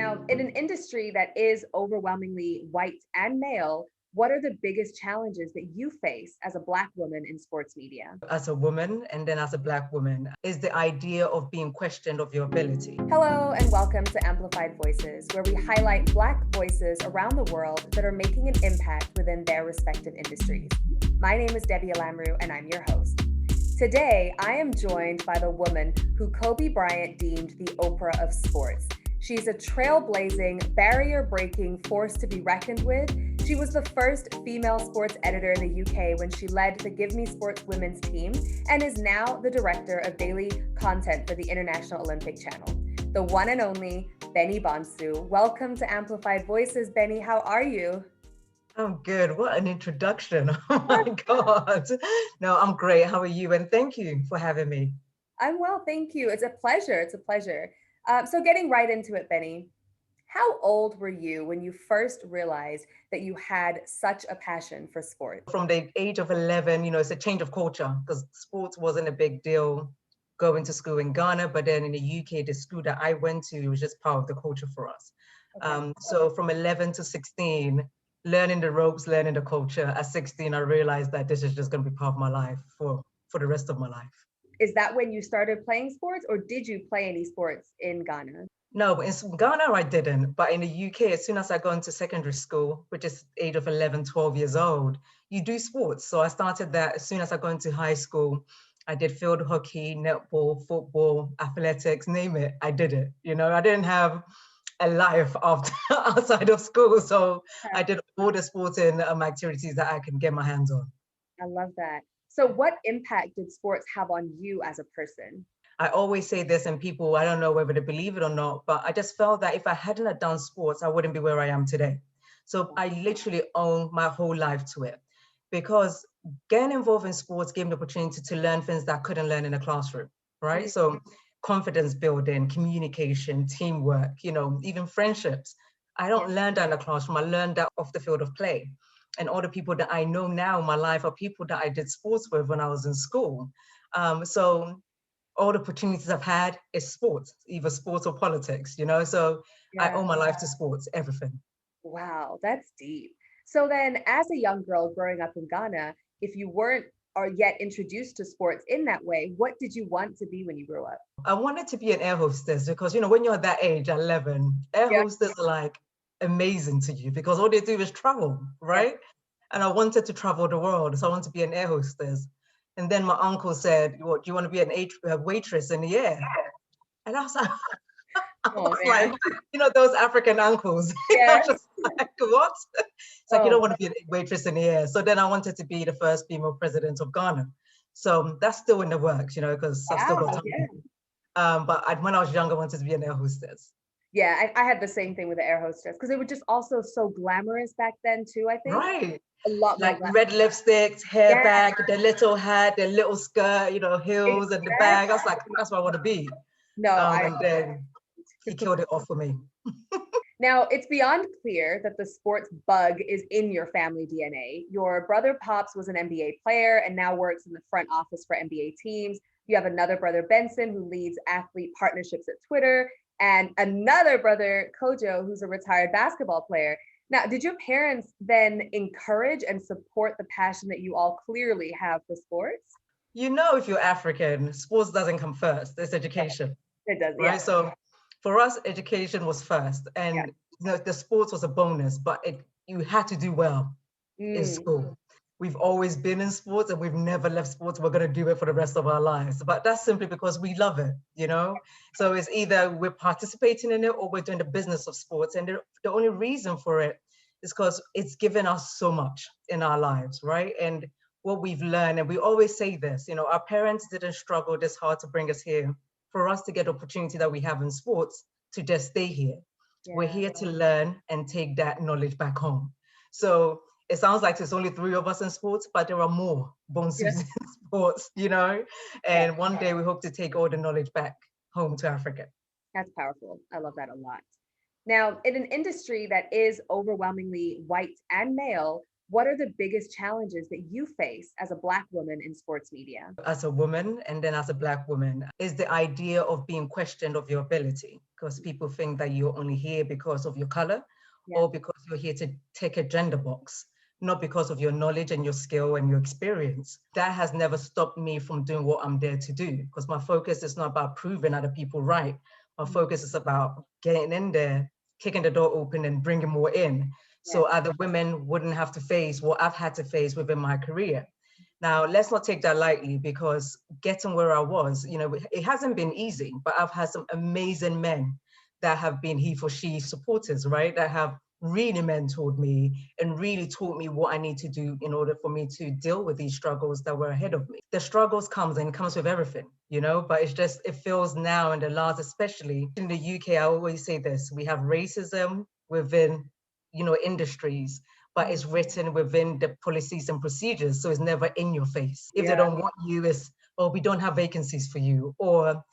Now, in an industry that is overwhelmingly white and male, what are the biggest challenges that you face as a Black woman in sports media? As a woman and then as a Black woman is the idea of being questioned of your ability. Hello, and welcome to Amplified Voices, where we highlight Black voices around the world that are making an impact within their respective industries. My name is Debbie Alamru, and I'm your host. Today, I am joined by the woman who Kobe Bryant deemed the Oprah of sports. She's a trailblazing, barrier-breaking force to be reckoned with. She was the first female sports editor in the UK when she led the Give Me Sports women's team and is now the director of daily content for the International Olympic Channel. The one and only Benny Bonsu. Welcome to Amplified Voices, Benny. How are you? I'm good. What an introduction. Oh my God. No, I'm great. How are you? And thank you for having me. I'm well, thank you. It's a pleasure. It's a pleasure. So getting right into it, Benny, how old were you when you first realized that you had such a passion for sports? From the age of 11, it's a change of culture because sports wasn't a big deal going to school in Ghana, but then in the UK, the school that I went to was just part of the culture for us. Okay. So from 11 to 16, learning the ropes, learning the culture. At 16, I realized that this is just going to be part of my life for the rest of my life. Is that when you started playing sports, or did you play any sports in Ghana? No, in Ghana, I didn't. But in the UK, as soon as I got into secondary school, which is age of 11, 12 years old, you do sports. So I started that as soon as I got into high school. I did field hockey, netball, football, athletics, name it. I did it. I didn't have a life outside of school. So I did all the sporting activities that I can get my hands on. I love that. So what impact did sports have on you as a person? I always say this, and people, I don't know whether they believe it or not, but I just felt that if I hadn't have done sports, I wouldn't be where I am today. So I literally owe my whole life to it, because getting involved in sports gave me the opportunity to learn things that I couldn't learn in a classroom, right? So confidence building, communication, teamwork, even friendships. I don't learn that in a classroom. I learned that off the field of play. And all the people that I know now in my life are people that I did sports with when I was in school. So all the opportunities I've had is sports, either sports or politics, So I owe my life to sports, everything. Wow, that's deep. So then as a young girl growing up in Ghana, if you weren't or yet introduced to sports in that way, what did you want to be when you grew up? I wanted to be an air hostess because, when you're that age, 11, air hostess are like amazing to you because all they do is travel, right? And I wanted to travel the world. So I wanted to be an air hostess. And then my uncle said, "What, do you want to be a waitress in the air?" And I was like, those African uncles. Yes. Just like, what? It's like, you don't want to be a waitress in the air. So then I wanted to be the first female president of Ghana. So that's still in the works, because I've still got time. But when I was younger, I wanted to be an air hostess. Yeah, I had the same thing with the air hostess because it was just also so glamorous back then too, I think. Right. A lot like red lipsticks, hair bag, the little hat, the little skirt, heels and the bag. I was like, that's what I want to be. No, and then he killed it off for me. Now, it's beyond clear that the sports bug is in your family DNA. Your brother Pops was an NBA player and now works in the front office for NBA teams. You have another brother, Benson, who leads athlete partnerships at Twitter, and another brother, Kojo, who's a retired basketball player. Now, did your parents then encourage and support the passion that you all clearly have for sports? If you're African, sports doesn't come first. It's education. It does, right? So for us, education was first. And the sports was a bonus, but you had to do well in school. We've always been in sports and we've never left sports. We're going to do it for the rest of our lives. But that's simply because we love it, So it's either we're participating in it or we're doing the business of sports. And the only reason for it is because it's given us so much in our lives, right? And what we've learned, and we always say this, our parents didn't struggle this hard to bring us here for us to get the opportunity that we have in sports to just stay here. We're here to learn and take that knowledge back home. So it sounds like there's only 3 of us in sports, but there are more Bonsus in sports, and one day we hope to take all the knowledge back home to Africa. That's powerful. I love that a lot. Now, in an industry that is overwhelmingly white and male, what are the biggest challenges that you face as a Black woman in sports media? As a woman and then as a Black woman is the idea of being questioned of your ability. because people think that you're only here because of your color or because you're here to take a gender box, not because of your knowledge and your skill and your experience. That has never stopped me from doing what I'm there to do, because my focus is not about proving other people right. My focus is about getting in there, kicking the door open and bringing more in. So other women wouldn't have to face what I've had to face within my career. Now, let's not take that lightly, because getting where I was, it hasn't been easy, but I've had some amazing men that have been he for she supporters, right? That have really mentored me and really taught me what I need to do in order for me to deal with these struggles that were ahead of me. The struggles comes with everything, but it feels now in the last, especially in the UK, I always say this, we have racism within, industries, but it's written within the policies and procedures. So it's never in your face. If they don't want you, it's, oh, we don't have vacancies for you, or,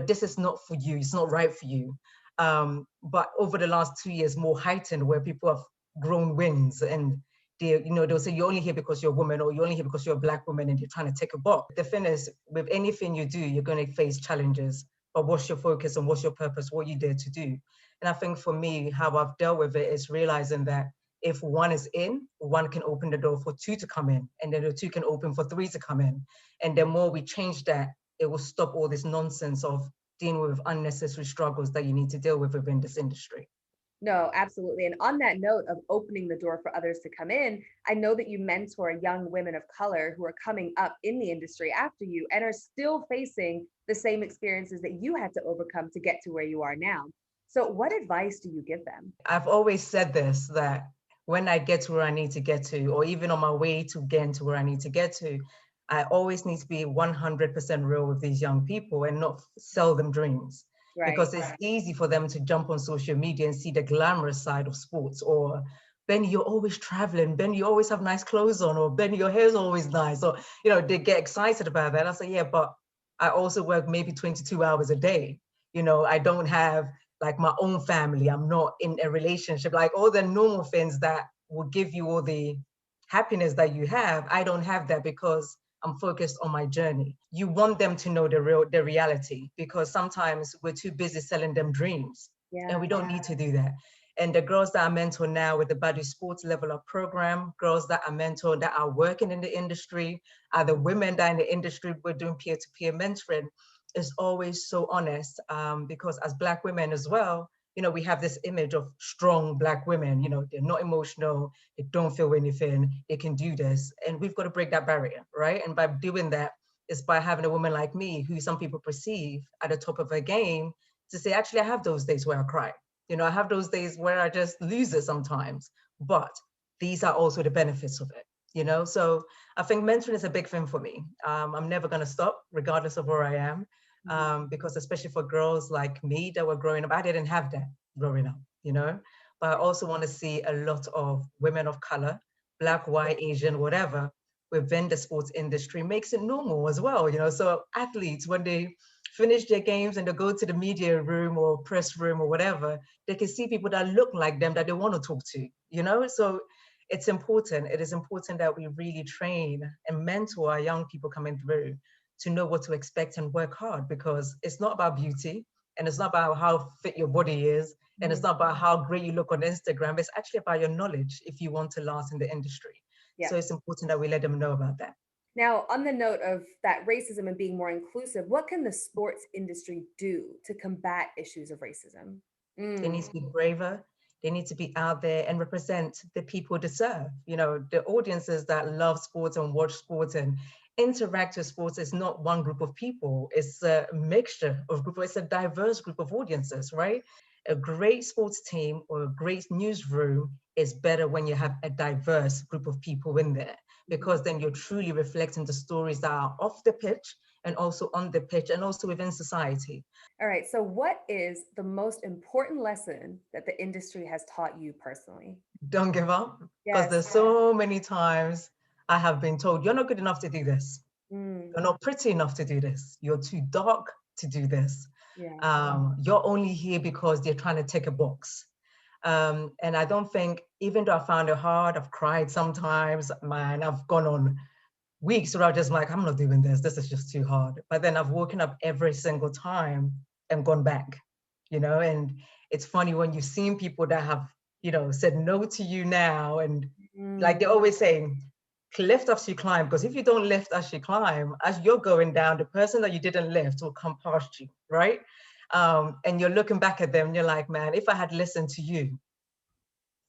this is not for you, it's not right for you. But over the last 2 years, more heightened, where people have grown wings and they'll say you're only here because you're a woman, or you're only here because you're a Black woman and you're trying to take a box. The thing is, with anything you do, you're going to face challenges, but what's your focus and what's your purpose, what you dare to do? And I think for me, how I've dealt with it is realizing that if one is in, one can open the door for two to come in, and then the two can open for three to come in. And the more we change that, it will stop all this nonsense of dealing with unnecessary struggles that you need to deal with within this industry. No, absolutely. And on that note of opening the door for others to come in, I know that you mentor young women of color who are coming up in the industry after you and are still facing the same experiences that you had to overcome to get to where you are now. So what advice do you give them? I've always said this, that when I get to where I need to get to, or even on my way to getting to where I need to get to, I always need to be 100% real with these young people and not sell them dreams. Right. Because it's easy for them to jump on social media and see the glamorous side of sports, or Benny, you're always traveling. Benny, you always have nice clothes on, or Benny, your hair's always nice. Or, they get excited about that. I say, yeah, but I also work maybe 22 hours a day. I don't have like my own family. I'm not in a relationship, like all the normal things that will give you all the happiness that you have. I don't have that because I'm focused on my journey. You want them to know the reality, because sometimes we're too busy selling them dreams, and we don't need to do that. And the girls that I mentor now with the Badu Sports Level Up program, girls that I mentor that are working in the industry, are the women that are in the industry, we're doing peer-to-peer mentoring, is always so honest, because as Black women as well, we have this image of strong Black women, they're not emotional, they don't feel anything, they can do this. And we've got to break that barrier, right? And by doing that, is by having a woman like me, who some people perceive at the top of her game, to say, actually, I have those days where I cry. I have those days where I just lose it sometimes, but these are also the benefits of it, So I think mentoring is a big thing for me. I'm never going to stop, regardless of where I am. Because especially for girls like me that were growing up, I didn't have that growing up, but I also want to see a lot of women of color, Black, white, Asian, whatever, within the sports industry, makes it normal as well, so athletes, when they finish their games and they go to the media room or press room or whatever, they can see people that look like them that they want to talk to, so it's important. It is important that we really train and mentor our young people coming through to know what to expect and work hard, because it's not about beauty, and it's not about how fit your body is, and it's not about how great you look on Instagram. It's actually about your knowledge if you want to last in the industry. So it's important that we let them know about that. Now, on the note of that racism and being more inclusive, what can the sports industry do to combat issues of racism? They need to be braver. They need to be out there and represent the people they serve. The audiences that love sports and watch sports and interact with sports is not one group of people. It's a mixture of groups. It's a diverse group of audiences, right? A great sports team or a great newsroom is better when you have a diverse group of people in there, because then you're truly reflecting the stories that are off the pitch and also on the pitch and also within society. All right. So what is the most important lesson that the industry has taught you personally? Don't give up, because there's so many times I have been told, you're not good enough to do this. You're not pretty enough to do this. You're too dark to do this. You're only here because they're trying to take a box. And I don't think, even though I found it hard, I've cried sometimes, man, I've gone on weeks where I'm just like, I'm not doing this. This is just too hard. But then I've woken up every single time and gone back, and it's funny when you've seen people that have, said no to you now, and like they're always saying, lift as you climb, because if you don't lift as you climb, as you're going down, the person that you didn't lift will come past you, right? And you're looking back at them, and you're like, man, if I had listened to you,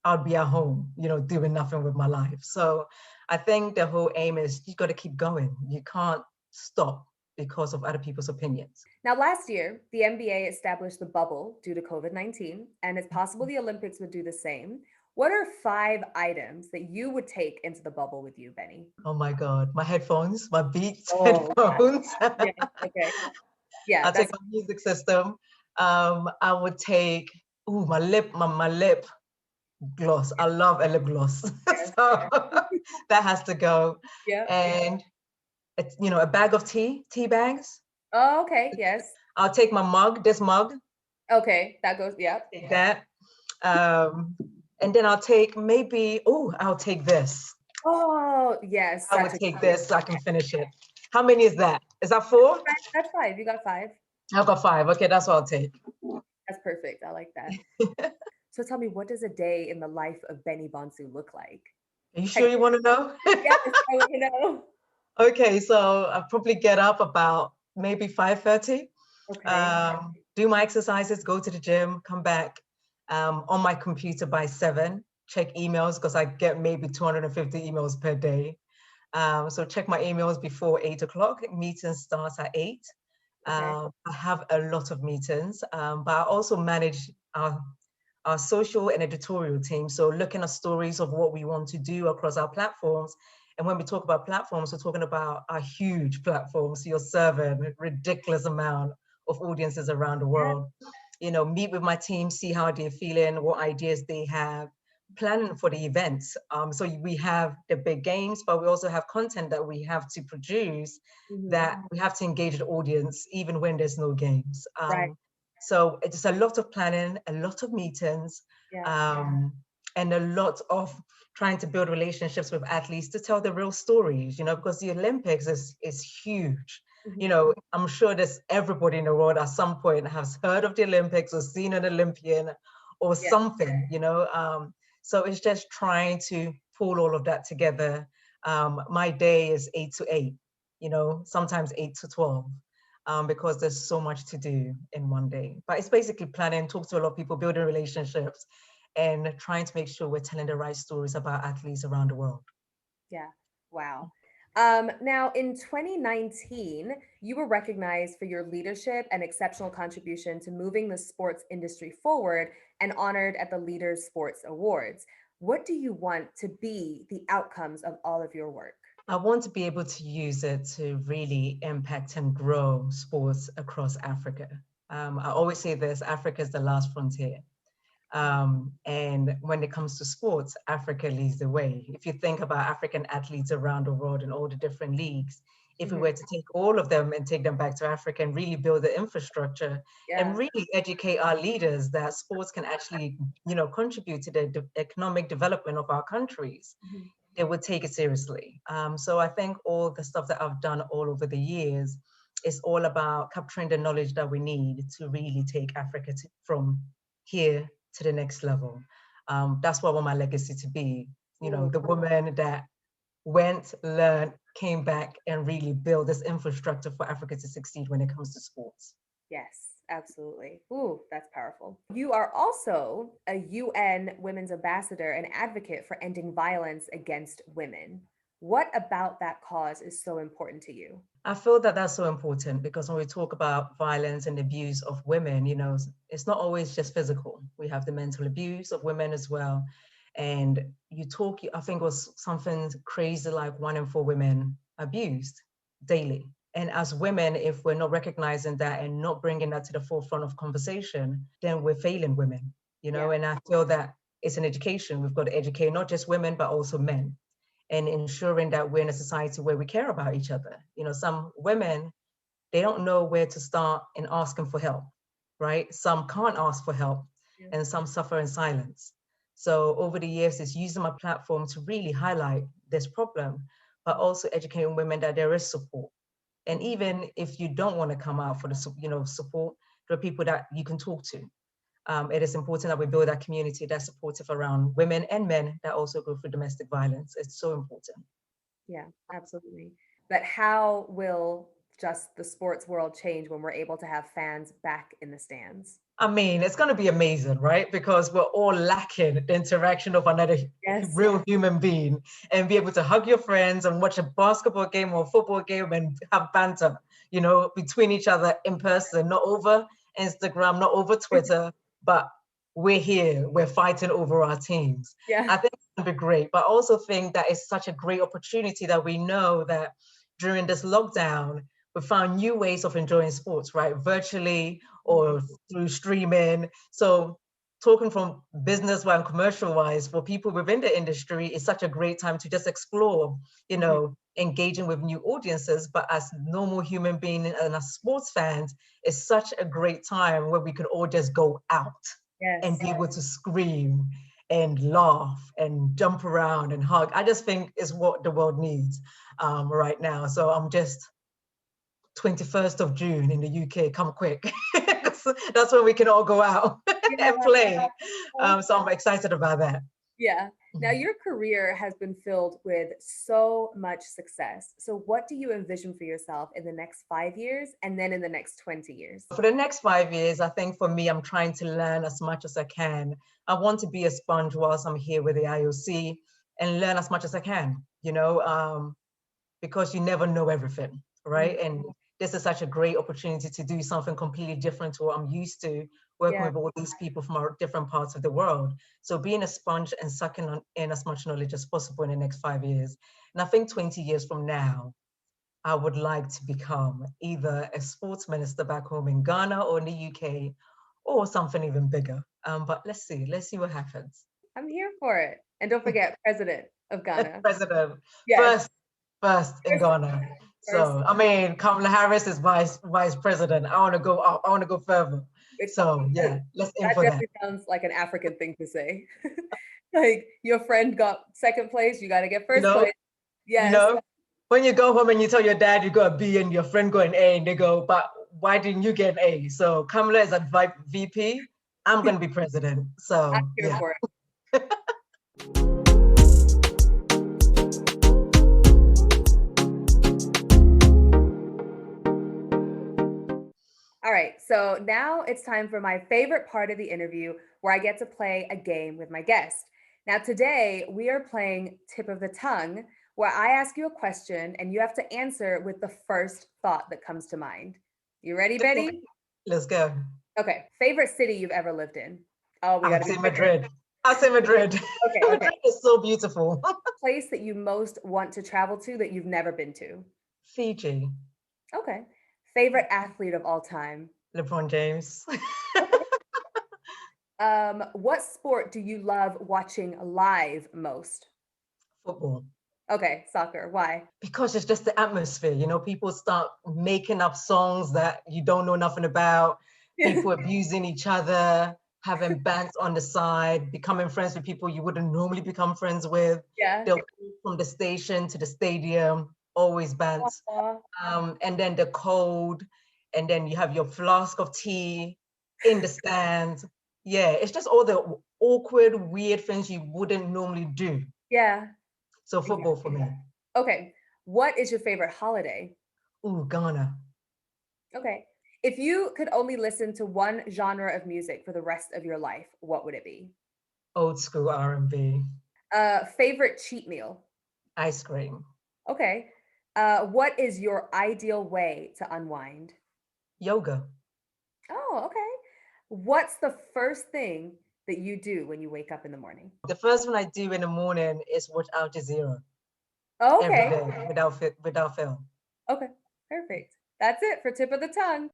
I'd be at home, doing nothing with my life. So I think the whole aim is you got to keep going. You can't stop because of other people's opinions. Now, last year, the NBA established the bubble due to COVID-19, and it's possible the Olympics would do the same. What are 5 items that you would take into the bubble with you, Benny? Oh my God, my headphones, my Beats Oh, headphones. yeah. Okay. Yeah, I'll take my music system. I would take, my lip gloss. I love a lip gloss. So that has to go. Yeah. And, a bag of tea bags. Oh, okay. Yes. I'll take my mug, this mug. Okay. That goes, yeah. Take that. And then I'll take I'll take this. Oh, yes. I would take this so I can finish it. How many is that? Is that 4? That's 5. You got 5. I've got 5. Okay, that's what I'll take. That's perfect. I like that. So tell me, what does a day in the life of Benny Bonsu look like? Are you sure you want to know? Yes, I want to know. Okay, so I'll probably get up about maybe 5:30. Okay. Do my exercises, go to the gym, come back on my computer by 7, check emails because I get maybe 250 emails per day. So check my emails before 8 o'clock. Meeting starts at 8. I have a lot of meetings, but I also manage our social and editorial team. So looking at stories of what we want to do across our platforms. And when we talk about platforms, we're talking about our huge platforms. You're serving a ridiculous amount of audiences around the world. Meet with my team, see how they're feeling, what ideas they have, planning for the events. So we have the big games, but we also have content that we have to produce that we have to engage the audience even when there's no games. So it's a lot of planning, a lot of meetings, and a lot of trying to build relationships with athletes to tell the real stories, because the Olympics is huge. I'm sure there's everybody in the world at some point has heard of the Olympics or seen an Olympian or something, so it's just trying to pull all of that together. My day is 8 to 8, sometimes 8 to 12. Because there's so much to do in one day. But it's basically planning, talk to a lot of people, building relationships, and trying to make sure we're telling the right stories about athletes around the world. Yeah. Wow. Now, in 2019, you were recognized for your leadership and exceptional contribution to moving the sports industry forward and honored at the Leaders Sports Awards. What do you want to be the outcomes of all of your work? I want to be able to use it to really impact and grow sports across Africa. I always say this, Africa is the last frontier. And when it comes to sports, Africa leads the way. If you think about African athletes around the world and all the different leagues, if we were to take all of them and take them back to Africa and really build the infrastructure and really educate our leaders that sports can actually, contribute to the economic development of our countries, they would take it seriously. So I think all the stuff that I've done all over the years is all about capturing the knowledge that we need to really take Africa from here to the next level. That's what I want my legacy to be. The woman that went, learned, came back, and really built this infrastructure for Africa to succeed when it comes to sports. Yes, absolutely. Ooh, that's powerful. You are also a UN Women's Ambassador and advocate for ending violence against women. What about that cause is so important to you? I feel that that's so important because when we talk about violence and abuse of women, it's not always just physical. We have the mental abuse of women as well. And I think it was something crazy like 1 in 4 women abused daily. And as women, if we're not recognizing that and not bringing that to the forefront of conversation, then we're failing women, and I feel that it's an education. We've got to educate not just women, but also men, and ensuring that we're in a society where we care about each other. Some women, they don't know where to start in asking for help, right? Some can't ask for help, and some suffer in silence. So over the years, it's using my platform to really highlight this problem, but also educating women that there is support. And even if you don't want to come out for the support, there are people that you can talk to. It is important that we build that community that's supportive around women and men that also go through domestic violence. It's so important. Yeah, absolutely. But how will just the sports world change when we're able to have fans back in the stands? I mean, it's going to be amazing, right? Because we're all lacking the interaction of another Yes. real human being and be able to hug your friends and watch a basketball game or a football game and have banter, between each other in person, not over Instagram, not over Twitter, but we're here, we're fighting over our teams. Yeah. I think it's going to be great, but I also think that it's such a great opportunity that we know that during this lockdown, we found new ways of enjoying sports, right? Virtually or through streaming. So talking from business and commercial wise, for people within the industry, it's such a great time to just explore, engaging with new audiences. But as normal human beings and as sports fans, it's such a great time where we can all just go out and be able to scream and laugh and jump around and hug. I just think is what the world needs right now. So I'm just 21st of June in the UK, come quick. That's when we can all go out and play. So I'm excited about that. Yeah. Now, your career has been filled with so much success. So what do you envision for yourself in the next 5 years and then in the next 20 years? For the next 5 years, I think for me, I'm trying to learn as much as I can. I want to be a sponge whilst I'm here with the IOC and learn as much as I can, because you never know everything, right? And this is such a great opportunity to do something completely different to what I'm used to, working with all these people from our different parts of the world. So being a sponge and sucking in as much knowledge as possible in the next 5 years. And I think 20 years from now, I would like to become either a sports minister back home in Ghana or in the UK or something even bigger. But let's see what happens. I'm here for it. And don't forget, president of Ghana. President, Yes. first in Ghana. So, I mean, Kamala Harris is vice president. I want to go up. I want to go further. So, yeah, let's aim for that. Definitely sounds like an African thing to say. Like, your friend got second place, you got to get first place. Yes. When you go home and you tell your dad you got a B and your friend got an A, and they go, but why didn't you get an A? So Kamala is a VP. I'm going to be president. So, I'm here for it. All right, so now it's time for my favorite part of the interview where I get to play a game with my guest. Now, today we are playing Tip of the Tongue, where I ask you a question and you have to answer with the first thought that comes to mind. You ready, Betty? Let's go. Okay, favorite city you've ever lived in? Oh, we got to say Madrid. I'll say Madrid. Okay. Madrid is so beautiful. Place that you most want to travel to that you've never been to? Fiji. Okay. Favorite athlete of all time? LeBron James. What sport do you love watching live most? Football. Okay, soccer. Why? Because it's just the atmosphere. People start making up songs that you don't know nothing about. People abusing each other, having bands on the side, becoming friends with people you wouldn't normally become friends with. Yeah. They'll go from the station to the stadium, always bands. And then the cold, and then you have your flask of tea in the stands. Yeah, it's just all the awkward, weird things you wouldn't normally do. Yeah. So football for me. Okay. What is your favorite holiday? Ooh, Ghana. Okay. If you could only listen to one genre of music for the rest of your life, what would it be? Old school R&B. Favorite cheat meal? Ice cream. Okay. What is your ideal way to unwind? Yoga. Oh, okay. What's the first thing that you do when you wake up in the morning? The first one I do in the morning is watch Al Jazeera. Oh, okay. Every day, without fail. Okay, perfect. That's it for Tip of the Tongue.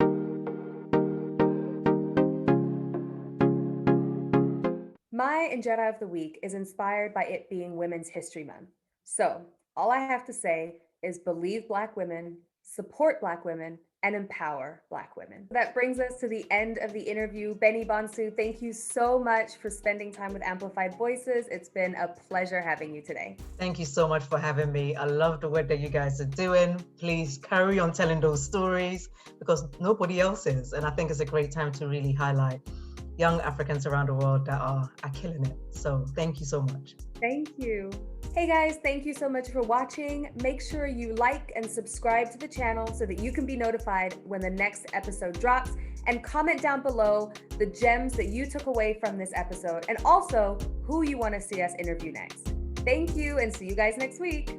My Injera of the Week is inspired by it being Women's History Month. So all I have to say is believe Black women, support Black women, and empower Black women. That brings us to the end of the interview. Benny Bonsu, thank you so much for spending time with Amplified Voices. It's been a pleasure having you today. Thank you so much for having me. I love the work that you guys are doing. Please carry on telling those stories because nobody else is. And I think it's a great time to really highlight young Africans around the world that are killing it. So thank you so much. Thank you. Hey guys, thank you so much for watching. Make sure you like and subscribe to the channel so that you can be notified when the next episode drops, and comment down below the gems that you took away from this episode and also who you want to see us interview next. Thank you and see you guys next week.